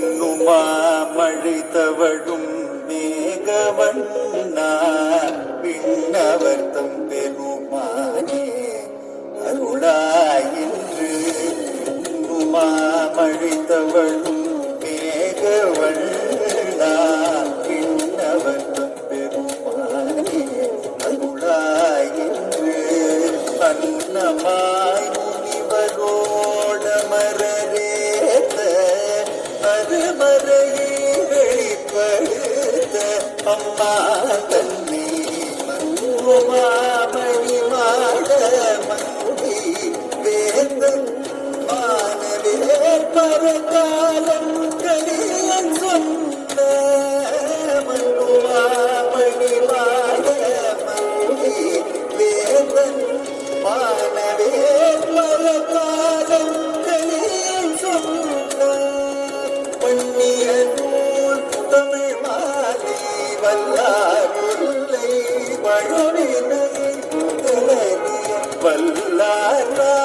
மின்னுமா மழை தவழும் மேகவண்ணா விண்ணவர்த்தம் பெருமானே அருளாயின்று. மின்னுமா மழை தவழும் மேகவண்ணா விண்ணவர்த்தம் பெருமானே அருளாயின்று. அன்னமாய் முனிவரோடமரேத்த அருமறையை வெளிப்படுத்த அம்மா தன்னை மன்னுமாமணி மாட மங்கி வேந்தன் மானவே பரகாலம் கலியன் சொன்ன மன்னுமாமணி மாட மங்கி வேந்தன் மானவே பரகாலம் கலியன் சொன்ன பண்ணிய நூல் தமிழ் மாலை வல்லாருளை வழுவினை வல்லாரே.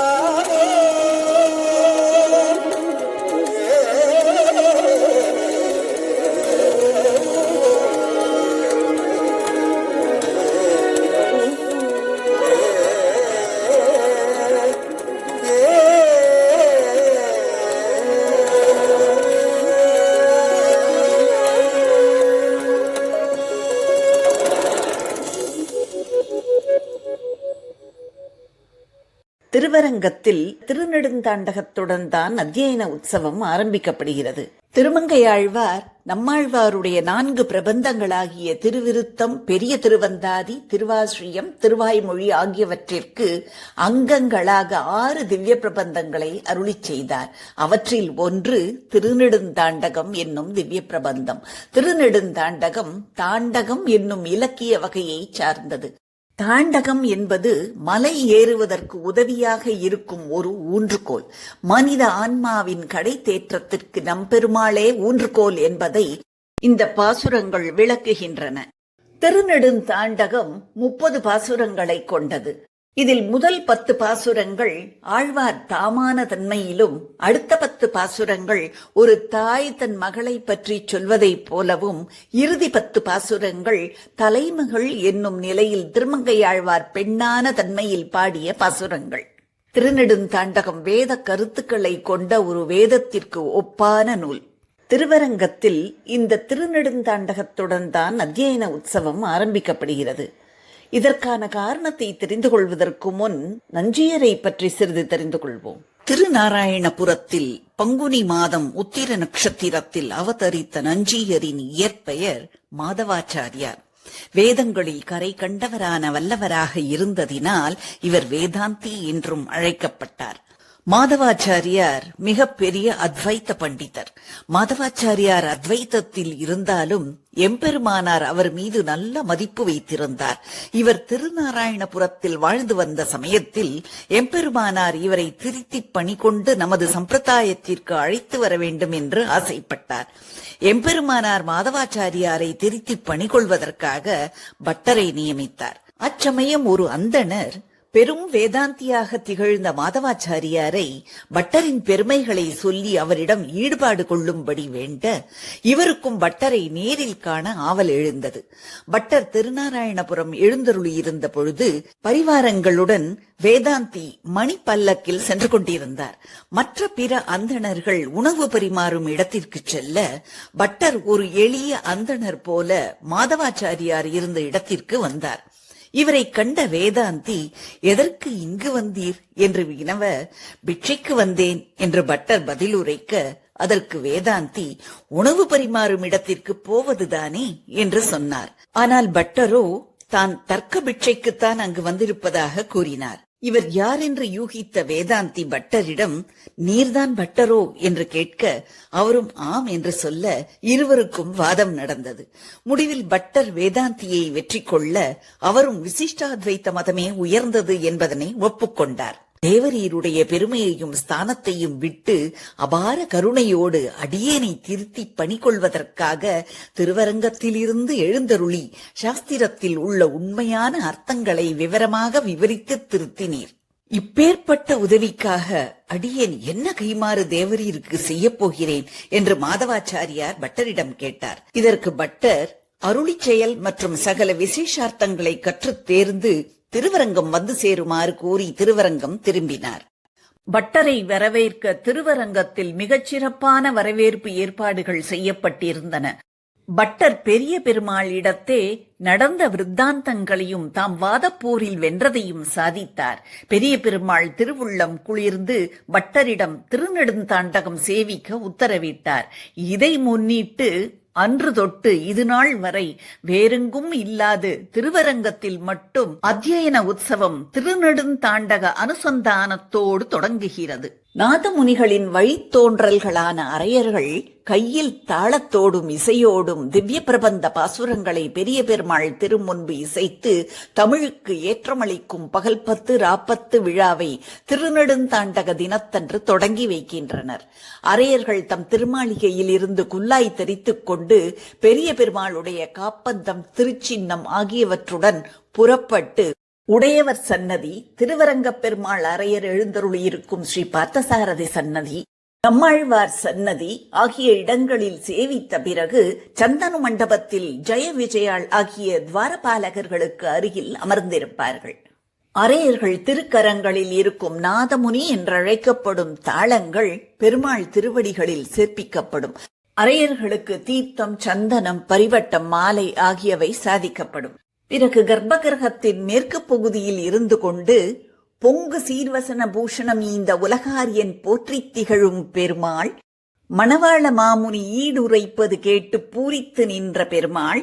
திருவரங்கத்தில் திருநெடுந்தாண்டகத்துடன் தான் அத்தியன உற்சவம் ஆரம்பிக்கப்படுகிறது. திருமங்கையாழ்வார் நம்மாழ்வாருடைய 4 பிரபந்தங்களாகிய திருவிருத்தம், பெரிய திருவந்தாதி, திருவாசிரியம், திருவாய்மொழி ஆகியவற்றிற்கு அங்கங்களாக 6 திவ்ய பிரபந்தங்களை அருளிச் செய்தார். அவற்றில் ஒன்று திருநெடுந்தாண்டகம் என்னும் திவ்ய பிரபந்தம். திருநெடுந்தாண்டகம் தாண்டகம் என்னும் இலக்கிய வகையை சார்ந்தது. தாண்டகம் என்பது மலை ஏறுவதற்கு உதவியாக இருக்கும் ஒரு ஊன்றுகோல். மனித ஆன்மாவின் கடை தேற்றத்திற்கு நம்பெருமாளே ஊன்றுகோல் என்பதை இந்த பாசுரங்கள் விளக்குகின்றன. திருநெடுந்தாண்டகம் 30 பாசுரங்களை கொண்டது. இதில் முதல் 10 பாசுரங்கள் ஆழ்வார் தாமான தன்மையிலும், அடுத்த 10 பாசுரங்கள் ஒரு தாய் தன் மகளை பற்றி சொல்வதைப் போலவும், இறுதி 10 பாசுரங்கள் தலைமகள் என்னும் நிலையில் திருமங்கையாழ்வார் பெண்ணான தன்மையில் பாடிய பாசுரங்கள். திருநெடுந்தாண்டகம் வேத கருத்துக்களை கொண்ட ஒரு வேதத்திற்கு ஒப்பான நூல். திருவரங்கத்தில் இந்த திருநெடுந்தாண்டகத்துடன் தான் அத்தியன உற்சவம் ஆரம்பிக்கப்படுகிறது. இதற்கான காரணத்தை தெரிந்து கொள்வதற்கு முன் நஞ்சியரை பற்றி சிறிது தெரிந்து கொள்வோம். திருநாராயணபுரத்தில் பங்குனி மாதம் உத்திர நட்சத்திரத்தில் அவதரித்த நஞ்சியரின் இயற்பெயர் மாதவாச்சாரியார். வேதங்களில் கரை கண்டவரான வல்லவராக இருந்ததினால் இவர் வேதாந்தி என்றும் அழைக்கப்பட்டார். மாதவாச்சாரியார் மிக பெரிய அத்வைத்த பண்டிதர். மாதவாச்சாரியார் அத்வைத்தத்தில் இருந்தாலும் எம்பெருமானார் அவர் மீது நல்ல மதிப்பு வைத்திருந்தார். இவர் திருநாராயணபுரத்தில் வாழ்ந்து வந்த சமயத்தில் எம்பெருமானார் இவரை திருத்தி பணி கொண்டு நமது சம்பிரதாயத்திற்கு அழைத்து வர வேண்டும் என்று ஆசைப்பட்டார். எம்பெருமானார் மாதவாச்சாரியாரை திருத்தி பணி கொள்வதற்காக பட்டரை நியமித்தார். அச்சமயம் ஒரு அந்தணர் பெரும் வேதாந்தியாக திகழ்ந்த மாதவாச்சாரியாரை பட்டரின் பெருமைகளை சொல்லி அவரிடம் ஈடுபாடு கொள்ளும்படி வேண்ட இவருக்கும் பட்டரை நேரில் காண ஆவல் எழுந்தது. பட்டர் திருநாராயணபுரம் எழுந்தருளியிருந்த பொழுது பரிவாரங்களுடன் வேதாந்தி மணி பல்லக்கில் சென்று கொண்டிருந்தார். மற்ற பிற அந்தணர்கள் உணவு பரிமாறும் இடத்திற்கு செல்ல பட்டர் ஒரு எளிய அந்தணர் போல மாதவாச்சாரியார் இருந்த இடத்திற்கு வந்தார். இவரை கண்ட வேதாந்தி, எதற்கு இங்கு வந்தீர் என்று வினவ, பிட்சைக்கு வந்தேன் என்று பட்டர் பதில் உரைக்க, அதற்கு வேதாந்தி, உணவு பரிமாறும் இடத்திற்கு போவதுதானே என்று சொன்னார். ஆனால் பட்டரோ தான் தர்க்க பிட்சைக்குத்தான் அங்கு வந்திருப்பதாக கூறினார். இவர் யார் என்று யூகித்த வேதாந்தி பட்டரிடம், நீர்தான் பட்டரோ என்று கேட்க, அவரும் ஆம் என்று சொல்ல இருவருக்கும் வாதம் நடந்தது. முடிவில் பட்டர் வேதாந்தியை வெற்றி கொள்ள அவரும் விசிஷ்டாத்வைத்த மதமே உயர்ந்தது என்பதனை ஒப்புக்கொண்டார். தேவரீருடைய பெருமையையும் ஸ்தானத்தையும் விட்டு அபார கருணையோடு அடியேனை திருத்தி பணி கொள்வதற்காக திருவரங்கத்திலிருந்து எழுந்தருளி சாஸ்திரத்தில் உள்ள உண்மையான அர்த்தங்களை விவரமாக விவரித்து திருத்தினீர். இப்பேற்பட்ட உதவிக்காக அடியேன் என்ன கைமாறு தேவரீருக்கு செய்யப் போகிறேன் என்று மாதவாச்சாரியார் பட்டரிடம் கேட்டார். இதற்கு பட்டர் அருளிச் செயல் மற்றும் சகல விசேஷார்த்தங்களை கற்றுத் தேர்ந்து திருவரங்கம் வந்து சேருமாறு கூறி திருவரங்கம் திரும்பினார். பட்டரை வரவேற்க திருவரங்கத்தில் மிகச் சிறப்பான வரவேற்பு ஏற்பாடுகள் செய்யப்பட்டிருந்தன. பட்டர் பெரிய பெருமாளிடத்தே நடந்த விருத்தாந்தங்களையும் தாம் வாதப்போரில் வென்றதையும் சாதித்தார். பெரிய பெருமாள் திருவுள்ளம் குளிர்ந்து பட்டரிடம் திருநெடுந்தாண்டகம் சேவிக்க உத்தரவிட்டார். இதை முன்னிட்டு அன்று தொட்டு இது நாள் வரை வேறெங்கும் இல்லாது திருவரங்கத்தில் மட்டும் அத்தியன உற்சவம் திருநெடுந்தாண்டக அனுசந்தானத்தோடு தொடங்குகிறது. நாதமுனிகளின் வழித்தோன்றல்களான அரையர்கள் கையில் தாளத்தோடும் இசையோடும் திவ்ய பிரபந்த பாசுரங்களை பெரிய பெருமாள் திருமுன்பு இசைத்து தமிழுக்கு ஏற்றமளிக்கும் பகல் 10 ராப்பத்து விழாவை திருநெடுந்தாண்டக தினத்தன்று தொடங்கி வைக்கின்றனர். அரையர்கள் தம் திருமாளிகையில் இருந்து குல்லாய் தரித்துக் கொண்டு பெரிய பெருமாளுடைய காப்பந்தம் திருச்சின்னம் ஆகியவற்றுடன் புறப்பட்டு உடையவர் சன்னதி, திருவரங்கப் பெருமாள் அரையர் எழுந்தருளியிருக்கும் ஸ்ரீ பார்த்தசாரதி சன்னதி, நம்மாழ்வார் சன்னதி ஆகிய இடங்களில் சேவித்த பிறகு சந்தனு மண்டபத்தில் ஜெய விஜயாள் ஆகிய துவாரபாலகர்களுக்கு அருகில் அமர்ந்திருப்பார்கள். அரையர்கள் திருக்கரங்களில் இருக்கும் நாதமுனி என்றழைக்கப்படும் தாளங்கள் பெருமாள் திருவடிகளில் சேர்ப்பிக்கப்படும். அரையர்களுக்கு தீர்த்தம், சந்தனம், பரிவட்டம், மாலை ஆகியவை சாதிக்கப்படும். பிறகு கர்ப்பகிரகத்தின் மேற்கு பகுதியில் இருந்து கொண்டு பொங்கு சீர்வசன பூஷணம் இந்த உலகாரியன் போற்றித் திகழும் பெருமாள், மணவாள மாமுனி ஈடுரைப்பது கேட்டு பூரித்து நின்ற பெருமாள்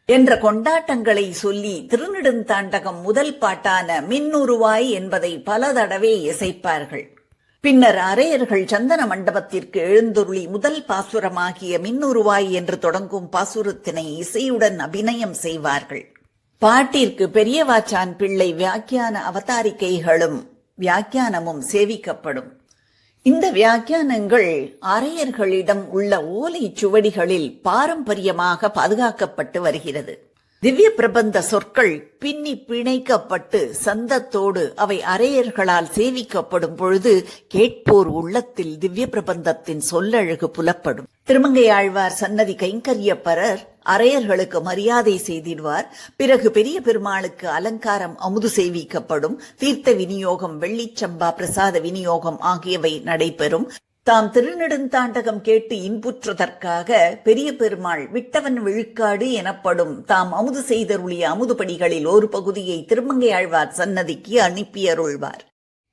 என்ற கொண்டாட்டங்களை சொல்லி திருநெடுந்தாண்டகம் முதல் பாட்டான மின்னுருவாய் என்பதை பல தடவை இசைப்பார்கள். பின்னர் அரையர்கள் சந்தன மண்டபத்திற்கு எழுந்தருளி முதல் பாசுரமாகிய மின்னுருவாய் என்று தொடங்கும் பாசுரத்தினை இசையுடன் அபிநயம் செய்வார்கள். பாட்டிற்கு பெரியவாச்சான் பிள்ளை வியாக்கியான அவதாரிக்கைகளும் வியாக்கியானமும் சேவிக்கப்படும். இந்த வியாக்கியானங்கள் அரையர்களிடம் உள்ள ஓலை சுவடிகளில் பாரம்பரியமாக பாதுகாக்கப்பட்டு வருகிறது. திவ்ய பிரபந்த சொற்கள் பின்னி பிணைக்கப்பட்டு சந்தத்தோடு அவை அரையர்களால் சேவிக்கப்படும் பொழுது கேட்போர் உள்ளத்தில் திவ்ய பிரபந்தத்தின் சொல்லழகு புலப்படும். திருமங்கையாழ்வார் சன்னதி கைங்கரியப்பரர் அரையர்களுக்கு மரியாதை செய்திடுவார். பிறகு பெரிய பெருமாளுக்கு அலங்காரம், அமுது சேவிக்கப்படும். தீர்த்த விநியோகம், வெள்ளிச்சம்பா பிரசாத விநியோகம் ஆகியவை நடைபெறும். தாம் திருநெடுந்தாண்டகம் கேட்டு இன்புற்றதற்காக பெரிய பெருமாள் விட்டவன் விழுக்காடு எனப்படும் தாம் அமுது செய்தருளிய அமுதுபடிகளில் ஒரு பகுதியை திருமங்கையாழ்வார் சன்னதிக்கு அனுப்பியருள்வார்.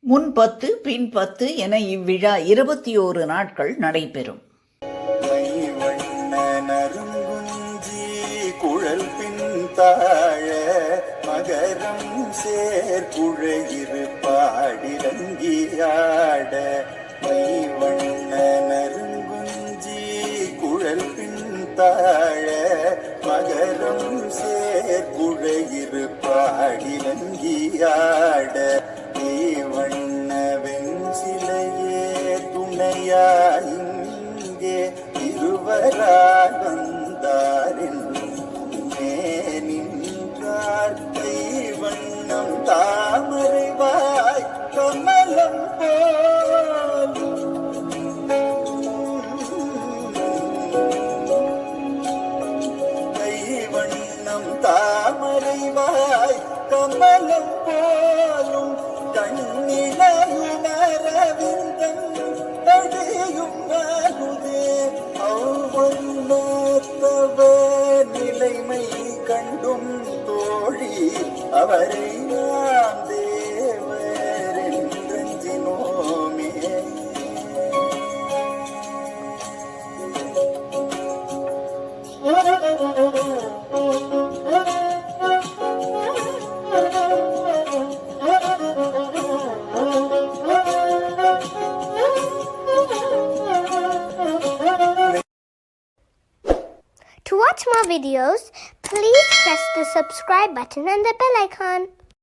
முன் 10 பின் 10 என இவ்விழா 21 நாட்கள் நடைபெறும். குழல் பின் தாழ மகரம் சேர்குழையிரு பாடிரங்கியாட வண்ண நறுங்குஞ்சி குழல் பின் தாழ மகரம் சேர்குழையிரு பாடிரங்கியாட வண்ண வெஞ்சிலையே துணையாயிங்கே இருவராய் வந்தாரின் நின்றார் வண்ணம் தாமரைவாய் கமலம் வண்ணம் தாமரைவாய் கமலம் போலும் கண்ணிலையுணரவிந்தம் அடையும் வருதே அவ்வண்ணத்தவ நிலைமை கண்டும் தோழி அவரை நாம் தேவரென்றஞ்சினோமே. To watch more videos, please press the subscribe button and the bell icon.